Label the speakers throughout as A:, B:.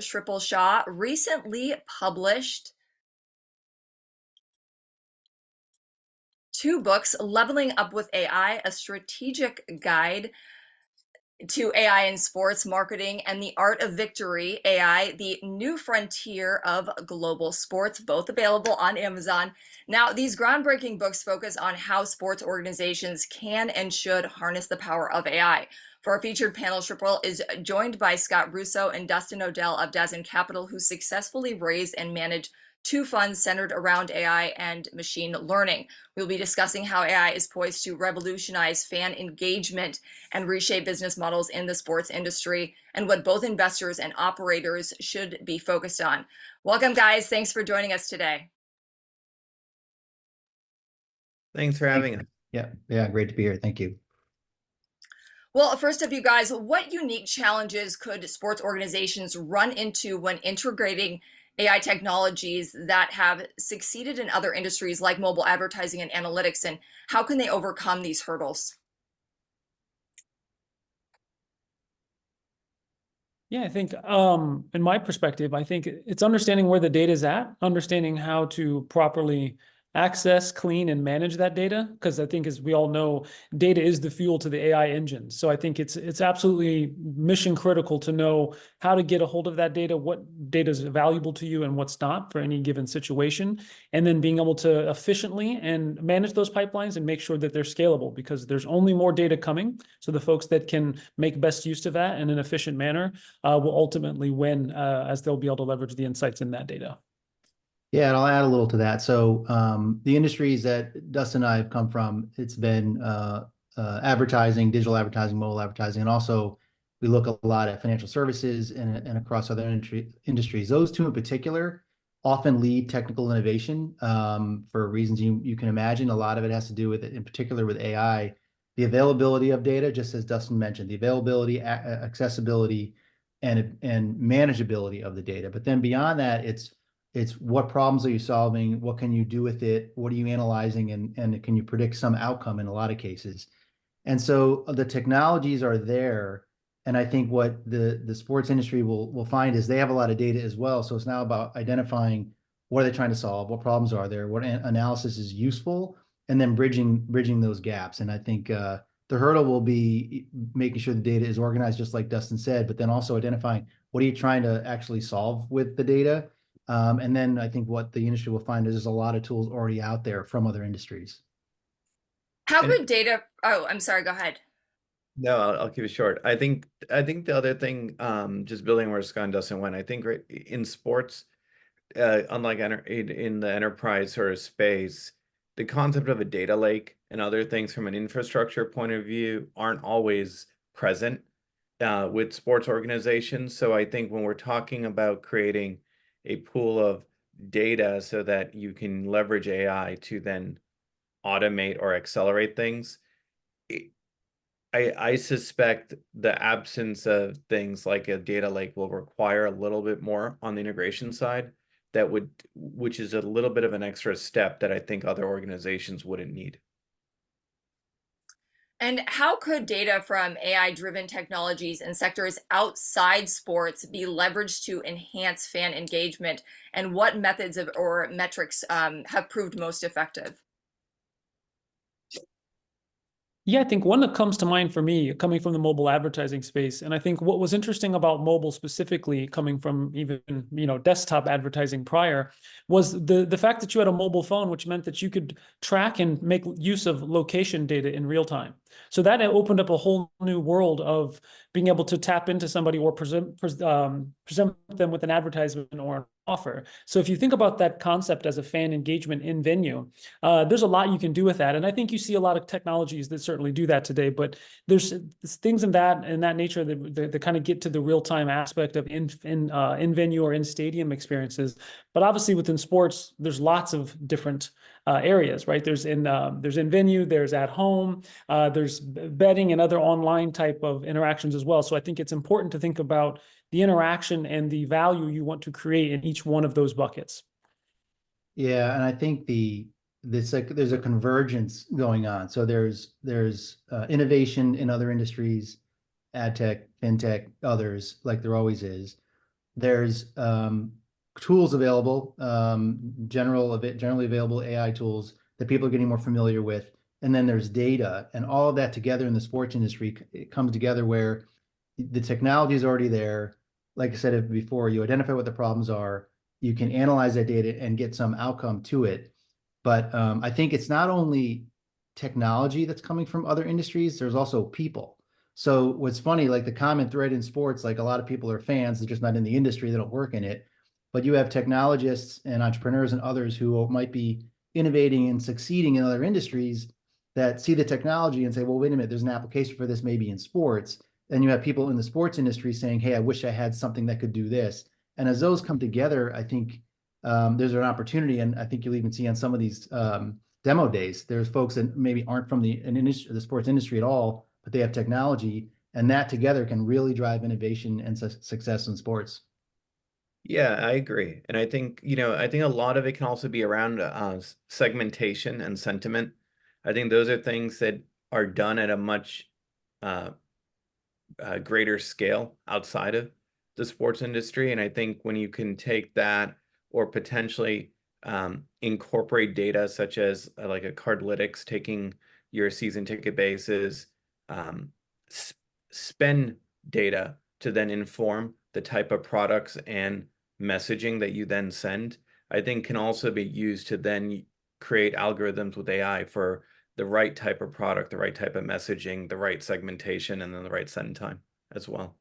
A: Shripal Shah recently published two books, Leveling Up with AI, a strategic guide to AI in sports marketing, and The Art of Victory, AI, the new frontier of global sports, both available on Amazon. Now, these groundbreaking books focus on how sports organizations can and should harness the power of AI. For our featured panel, Shripal is joined by Scott Russo and Dustin Odell of Dazen Capital, who successfully raised and managed two funds centered around AI and machine learning. We'll be discussing how AI is poised to revolutionize fan engagement and reshape business models in the sports industry, and what both investors and operators should be focused on. Welcome, guys. Thanks for joining us today.
B: Thanks for having us.
C: Yeah, great to be here. Thank you.
A: Well, first of you guys, what unique challenges could sports organizations run into when integrating AI technologies that have succeeded in other industries like mobile advertising and analytics, and how can they overcome these hurdles?
D: Yeah, I think in my perspective, I think it's understanding where the data is at, understanding how to properly access, clean, and manage that data. Because I think, as we all know, data is the fuel to the AI engine. So I think it's absolutely mission critical to know how to get a hold of that data, what data is valuable to you and what's not for any given situation, and then being able to efficiently and manage those pipelines and make sure that they're scalable, because there's only more data coming. So the folks that can make best use of that in an efficient manner will ultimately win, as they'll be able to leverage the insights in that data.
C: Yeah, and I'll add a little to that. So the industries that Dustin and I have come from, it's been advertising, digital advertising, mobile advertising, and also we look a lot at financial services and across other industries. Those two in particular often lead technical innovation for reasons you can imagine. A lot of it has to do with, in particular with AI, the availability of data, just as Dustin mentioned, the availability, accessibility, and manageability of the data. But then beyond that, it's what problems are you solving? What can you do with it? What are you analyzing? And can you predict some outcome in a lot of cases? And so the technologies are there. And I think what the sports industry will find is they have a lot of data as well. So it's now about identifying what are they trying to solve? What problems are there? What analysis is useful? And then bridging those gaps. And I think the hurdle will be making sure the data is organized, just like Dustin said, but then also identifying what are you trying to actually solve with the data? And then I think what the industry will find is there's a lot of tools already out there from other industries.
A: How could data, oh, I'm sorry, go ahead.
B: No, I'll keep it short. I think the other thing, just building where Scott and Dustin went, I think right in sports, unlike in the enterprise sort of space, the concept of a data lake and other things from an infrastructure point of view aren't always present with sports organizations. So I think when we're talking about creating a pool of data so that you can leverage AI to then automate or accelerate things, I suspect the absence of things like a data lake will require a little bit more on the integration side, which is a little bit of an extra step that I think other organizations wouldn't need.
A: And how could data from AI-driven technologies in sectors outside sports be leveraged to enhance fan engagement? And what methods or metrics have proved most effective?
D: Yeah, I think one that comes to mind for me, coming from the mobile advertising space, and I think what was interesting about mobile specifically, coming from even desktop advertising prior, was the fact that you had a mobile phone, which meant that you could track and make use of location data in real time. So that opened up a whole new world of being able to tap into somebody or present them with an advertisement or an offer. So if you think about that concept as a fan engagement in venue, there's a lot you can do with that. And I think you see a lot of technologies that certainly do that today, but there's things in that nature that kind of get to the real-time aspect of in venue or in stadium experiences. But obviously within sports, there's lots of different areas, right? There's in venue, there's at home, there's betting and other online type of interactions as well. So I think it's important to think about the interaction and the value you want to create in each one of those buckets.
C: Yeah, and I think there's a convergence going on. So there's innovation in other industries, ad tech, fintech, others, like there always is. There's tools available, generally available AI tools that people are getting more familiar with. And then there's data, and all of that together in the sports industry, it comes together where the technology is already there. Like I said before, you identify what the problems are, you can analyze that data and get some outcome to it. But I think it's not only technology that's coming from other industries, there's also people. So what's funny, like the common thread in sports, like a lot of people are fans, they're just not in the industry, they don't work in it. But you have technologists and entrepreneurs and others who might be innovating and succeeding in other industries that see the technology and say, well, wait a minute, there's an application for this maybe in sports. Then you have people in the sports industry saying, hey, I wish I had something that could do this. And as those come together, I think there's an opportunity. And I think you'll even see on some of these demo days, there's folks that maybe aren't from the sports industry at all, but they have technology, and that together can really drive innovation and success in sports.
B: Yeah, I agree. And I think, I think a lot of it can also be around segmentation and sentiment. I think those are things that are done at a much greater scale outside of the sports industry. And I think when you can take that or potentially incorporate data such as like a Cardlytics, taking your season ticket bases, spend data to then inform the type of products and messaging that you then send, I think can also be used to then create algorithms with AI for the right type of product, the right type of messaging, the right segmentation, and then the right send time as well.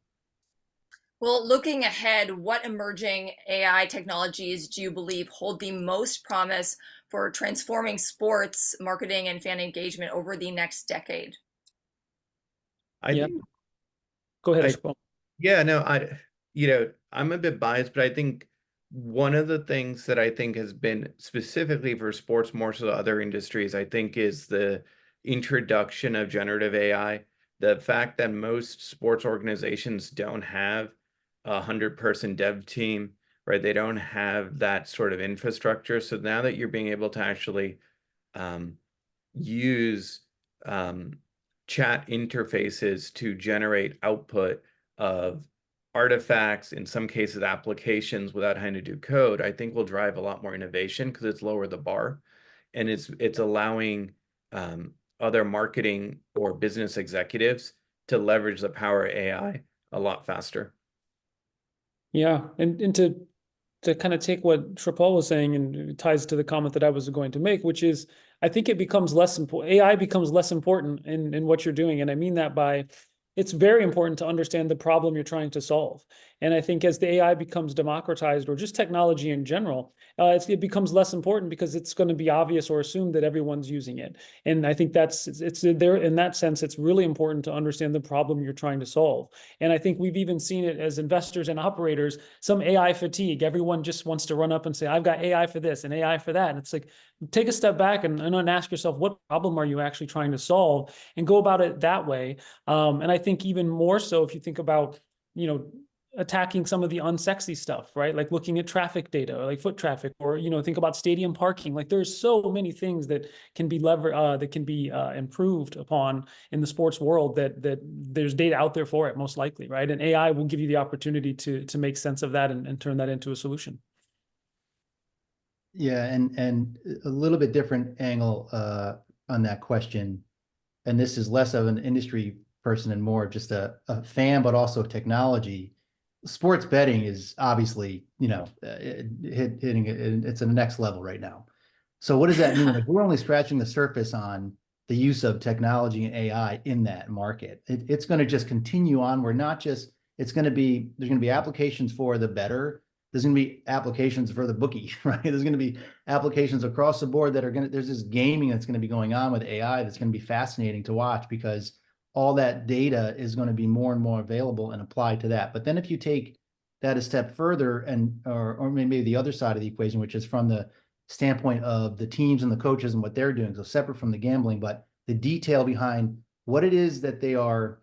A: Well, looking ahead, what emerging AI technologies do you believe hold the most promise for transforming sports marketing and fan engagement over the next decade?
B: I
D: Yeah.
B: think
D: Go ahead,
B: I,
D: Shripal.
B: yeah, no, I'm a bit biased, but I think one of the things that I think has been specifically for sports more so than other industries, I think is the introduction of generative AI. The fact that most sports organizations don't have 100-person dev team, right? They don't have that sort of infrastructure. So now that you're being able to actually use chat interfaces to generate output of artifacts, in some cases applications, without having to do code, I think will drive a lot more innovation because it's lower the bar, and it's allowing other marketing or business executives to leverage the power of AI a lot faster.
D: Yeah, and to kind of take what Shripal was saying, and it ties to the comment that I was going to make, which is I think it becomes less important. AI becomes less important in what you're doing, and I mean that by it's very important to understand the problem you're trying to solve. And I think as the AI becomes democratized, or just technology in general, it becomes less important because it's going to be obvious or assumed that everyone's using it. And I think it's there in that sense. It's really important to understand the problem you're trying to solve. And I think we've even seen it as investors and operators, some AI fatigue. Everyone just wants to run up and say, I've got AI for this and AI for that. And it's like, take a step back and ask yourself, what problem are you actually trying to solve, and go about it that way. And I think even more so if you think about, attacking some of the unsexy stuff, right? Like looking at traffic data, or like foot traffic, or, think about stadium parking. Like there's so many things that can be improved upon in the sports world that there's data out there for it, most likely, right? And AI will give you the opportunity to make sense of that and turn that into a solution.
C: Yeah, and a little bit different angle on that question. And this is less of an industry person and more just a fan, but also technology. Sports betting is obviously, hitting it. It's a next level right now. So what does that mean? Like we're only scratching the surface on the use of technology and AI in that market. It's going to just continue on. We're not just, there's going to be applications for the bettor. There's going to be applications for the bookie, right? There's going to be applications across the board there's this gaming that's going to be going on with AI that's going to be fascinating to watch, because all that data is going to be more and more available and applied to that. But then if you take that a step further or maybe the other side of the equation, which is from the standpoint of the teams and the coaches and what they're doing, so separate from the gambling, but the detail behind what it is that they are,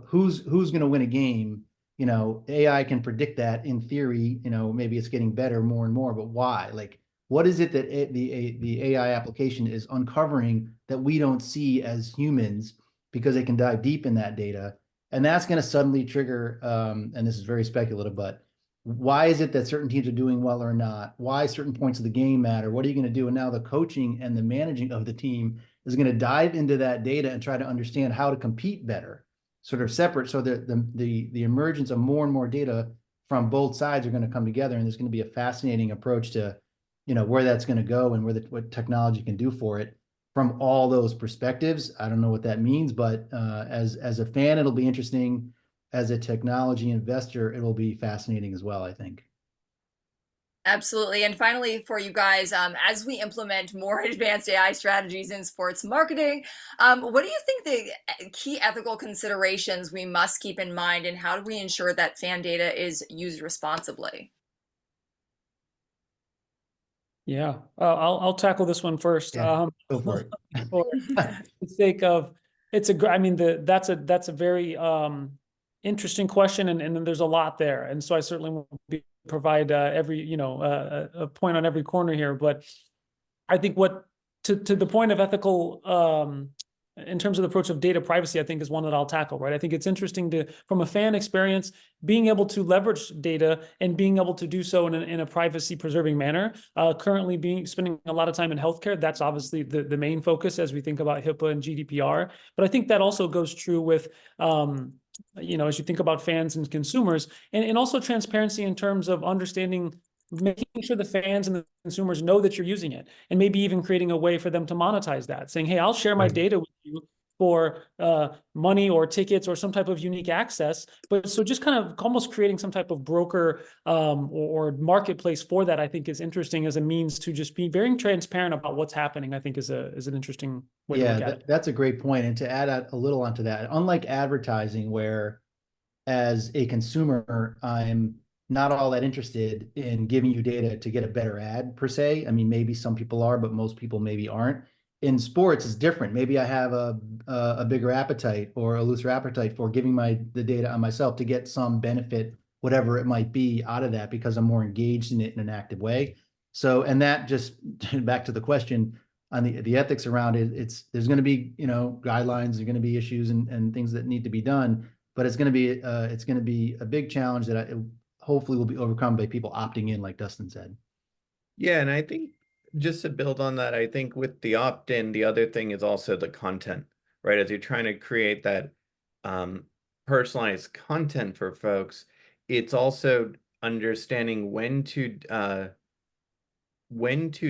C: who's going to win a game. AI can predict that in theory. Maybe it's getting better more and more, but why? Like, what is it that the AI application is uncovering that we don't see as humans, because they can dive deep in that data, and that's going to suddenly trigger. And this is very speculative, but why is it that certain teams are doing well or not? Why certain points of the game matter? What are you going to do? And now the coaching and the managing of the team is going to dive into that data and try to understand how to compete better, sort of separate. So the emergence of more and more data from both sides are going to come together, and there's going to be a fascinating approach to, where that's going to go and what technology can do for it from all those perspectives. I don't know what that means, but as a fan, it'll be interesting. As a technology investor, it will be fascinating as well, I think.
A: Absolutely. And finally, for you guys, as we implement more advanced AI strategies in sports marketing, what do you think the key ethical considerations we must keep in mind, and how do we ensure that fan data is used responsibly?
D: Yeah, I'll tackle this one first.
C: Yeah, go for it.
D: For the sake of I mean, that's a very interesting question, and then there's a lot there, and so I certainly won't provide every a point on every corner here, but I think to the point of ethical in terms of the approach of data privacy, I think is one that I'll tackle, right? I think it's interesting from a fan experience, being able to leverage data and being able to do so in a privacy preserving manner. Currently spending a lot of time in healthcare, that's obviously the main focus as we think about HIPAA and GDPR. But I think that also goes true with, as you think about fans and consumers, and also transparency in terms of understanding, making sure the fans and the consumers know that you're using it, and maybe even creating a way for them to monetize that, saying, hey, I'll share my data with you for money or tickets or some type of unique access. But so just kind of almost creating some type of broker or marketplace for that, I think is interesting as a means to just be very transparent about what's happening. I think is an interesting way to look at it.
C: That's a great point. And to add a little onto that, unlike advertising, where as a consumer, I'm not all that interested in giving you data to get a better ad per se. I mean, maybe some people are, but most people maybe aren't. In sports, it's different. Maybe I have a bigger appetite or a looser appetite for giving the data on myself to get some benefit, whatever it might be, out of that because I'm more engaged in it in an active way. So, and that just back to the question on the ethics around it, there's going to be guidelines, there's going to be issues and things that need to be done, but it's going to be a big challenge that hopefully will be overcome by people opting in, like Dustin said.
B: Yeah, and I think just to build on that, I think with the opt-in, the other thing is also the content, right? As you're trying to create that personalized content for folks, it's also understanding when to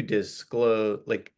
B: disclose, like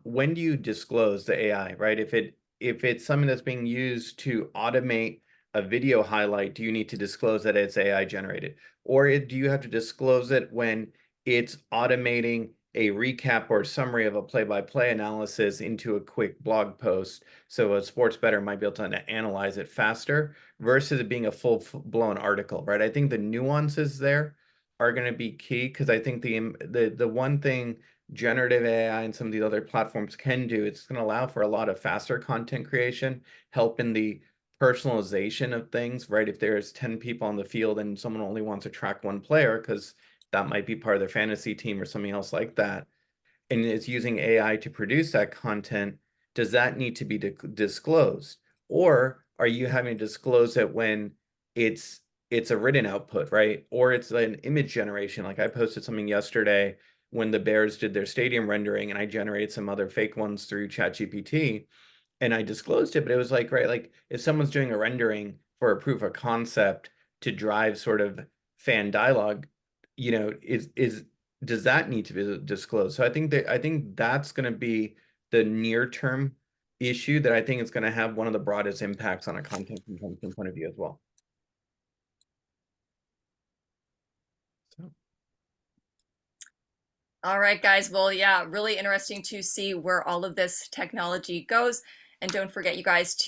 B: when do you disclose the AI, right? If it's something that's being used to automate a video highlight, do you need to disclose that it's AI generated? Or do you have to disclose it when it's automating a recap or summary of a play-by-play analysis into a quick blog post, so a sports bettor might be able to analyze it faster versus it being a full-blown article, right? I think the nuances there are going to be key, because I think the one thing generative AI and some of these other platforms can do, it's going to allow for a lot of faster content creation, help in the personalization of things, right? If there's 10 people on the field and someone only wants to track one player because that might be part of their fantasy team or something else like that, and it's using AI to produce that content, does that need to be disclosed? Or are you having to disclose it when it's a written output, right? Or it's an image generation. Like I posted something yesterday when the Bears did their stadium rendering, and I generated some other fake ones through ChatGPT, and I disclosed it, but it was like, right, like if someone's doing a rendering for a proof of concept to drive sort of fan dialogue, does that need to be disclosed? So I think that's going to be the near term issue that I think is going to have one of the broadest impacts on a content consumption point of view as well. So.
A: All right, guys. Well, yeah, really interesting to see where all of this technology goes. And don't forget, you guys, to